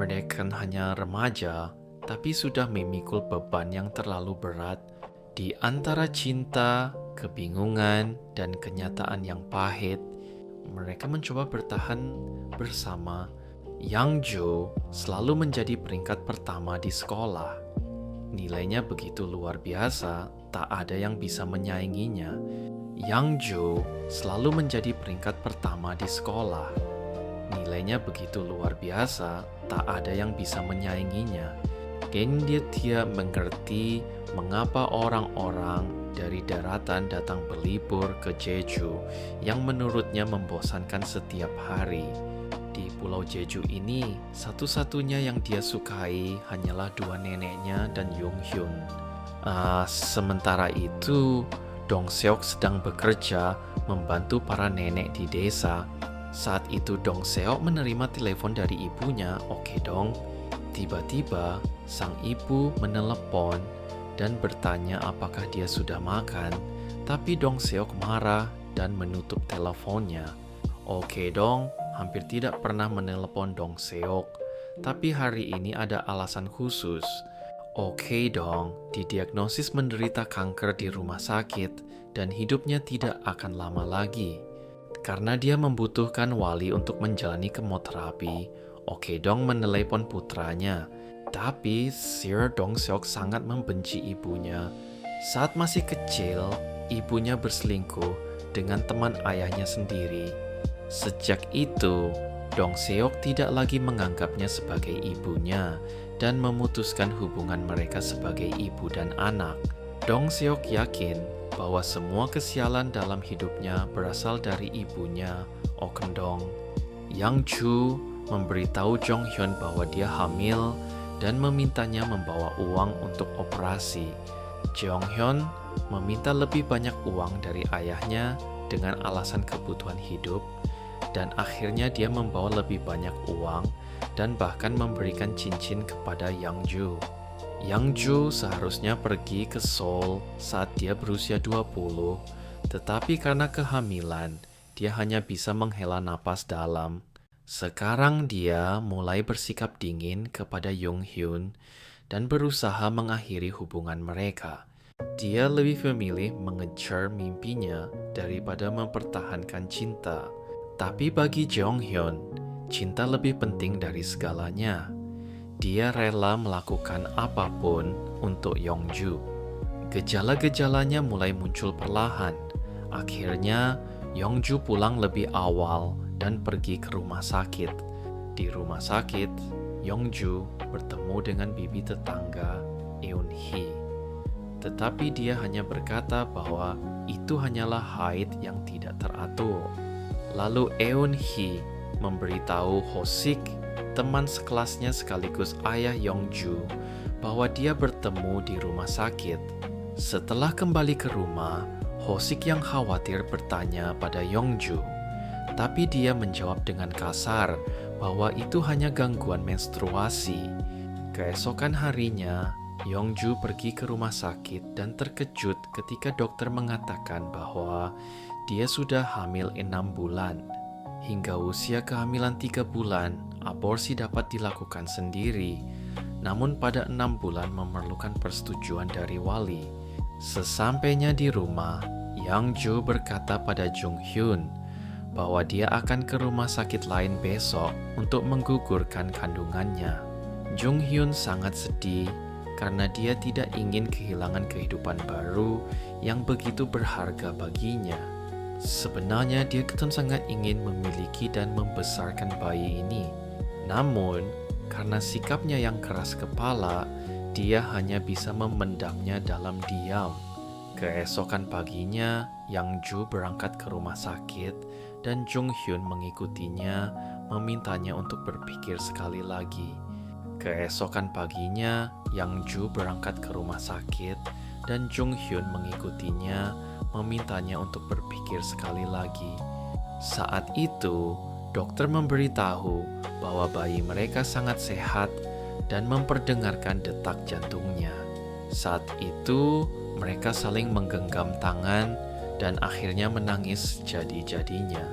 mereka hanya remaja, tapi sudah memikul beban yang terlalu berat di antara cinta, kebingungan, dan kenyataan yang pahit. Mereka mencoba bertahan bersama. Yang Jo selalu menjadi peringkat pertama di sekolah. Nilainya begitu luar biasa, tak ada yang bisa menyainginya. Yang Jo selalu menjadi peringkat pertama di sekolah. Nilainya begitu luar biasa, tak ada yang bisa menyainginya. Dan dia mengerti mengapa orang-orang dari daratan datang berlibur ke Jeju yang menurutnya membosankan setiap hari. Di Pulau Jeju ini, satu-satunya yang dia sukai hanyalah dua neneknya dan Jung Hyun. Sementara itu, Dong Seok sedang bekerja membantu para nenek di desa. Saat itu Dong Seok menerima telepon dari ibunya, "Oke dong." Tiba-tiba, sang ibu menelepon dan bertanya apakah dia sudah makan. Tapi Dong Seok marah dan menutup teleponnya. "Oke dong," hampir tidak pernah menelepon Dong Seok. Tapi hari ini ada alasan khusus. Oke dong, didiagnosis menderita kanker di rumah sakit dan hidupnya tidak akan lama lagi. Karena dia membutuhkan wali untuk menjalani kemoterapi, Oke dong menelepon putranya. Tapi Sir Dong Seok sangat membenci ibunya. Saat masih kecil, ibunya berselingkuh dengan teman ayahnya sendiri. Sejak itu, Dong Seok tidak lagi menganggapnya sebagai ibunya dan memutuskan hubungan mereka sebagai ibu dan anak. Dong Seok yakin bahwa semua kesialan dalam hidupnya berasal dari ibunya, Oh Kendong. Yang Ju memberitahu Jong Hyun bahwa dia hamil dan memintanya membawa uang untuk operasi. Jong Hyun meminta lebih banyak uang dari ayahnya dengan alasan kebutuhan hidup, dan akhirnya dia membawa lebih banyak uang dan bahkan memberikan cincin kepada Yang Ju. Yang Ju seharusnya pergi ke Seoul saat dia berusia 20, tetapi karena kehamilan, dia hanya bisa menghela napas dalam. Sekarang dia mulai bersikap dingin kepada Jung Hyun dan berusaha mengakhiri hubungan mereka. Dia lebih memilih mengejar mimpinya daripada mempertahankan cinta. Tapi bagi Jong Hyun, cinta lebih penting dari segalanya. Dia rela melakukan apapun untuk Yongju. Gejala-gejalanya mulai muncul perlahan. Akhirnya, Yongju pulang lebih awal dan pergi ke rumah sakit. Di rumah sakit, Yongju bertemu dengan bibi tetangga, Eun Hee. Tetapi dia hanya berkata bahwa itu hanyalah haid yang tidak teratur. Lalu Eun Hee memberitahu Ho-sik, teman sekelasnya sekaligus ayah Yongju, bahwa dia bertemu di rumah sakit. Setelah kembali ke rumah, Ho-sik yang khawatir bertanya pada Yongju, tapi dia menjawab dengan kasar bahwa itu hanya gangguan menstruasi. Keesokan harinya, Yongju pergi ke rumah sakit dan terkejut ketika dokter mengatakan bahwa dia sudah hamil 6 bulan. Hingga usia kehamilan 3 bulan, aborsi dapat dilakukan sendiri. Namun pada 6 bulan memerlukan persetujuan dari wali. Sesampainya di rumah, Yongju berkata pada Jung Hyun bahwa dia akan ke rumah sakit lain besok untuk menggugurkan kandungannya. Jung Hyun sangat sedih karena dia tidak ingin kehilangan kehidupan baru yang begitu berharga baginya. Sebenarnya dia sangat ingin memiliki dan membesarkan bayi ini. Namun, karena sikapnya yang keras kepala, dia hanya bisa memendamnya dalam diam. Keesokan paginya, Yang Ju berangkat ke rumah sakit dan Jung Hyun mengikutinya, memintanya untuk berpikir sekali lagi. Keesokan paginya, Yang Ju berangkat ke rumah sakit dan Jung Hyun mengikutinya, memintanya untuk berpikir sekali lagi. Saat itu, dokter memberitahu bahwa bayi mereka sangat sehat dan memperdengarkan detak jantungnya. Saat itu, mereka saling menggenggam tangan dan akhirnya menangis jadi-jadinya.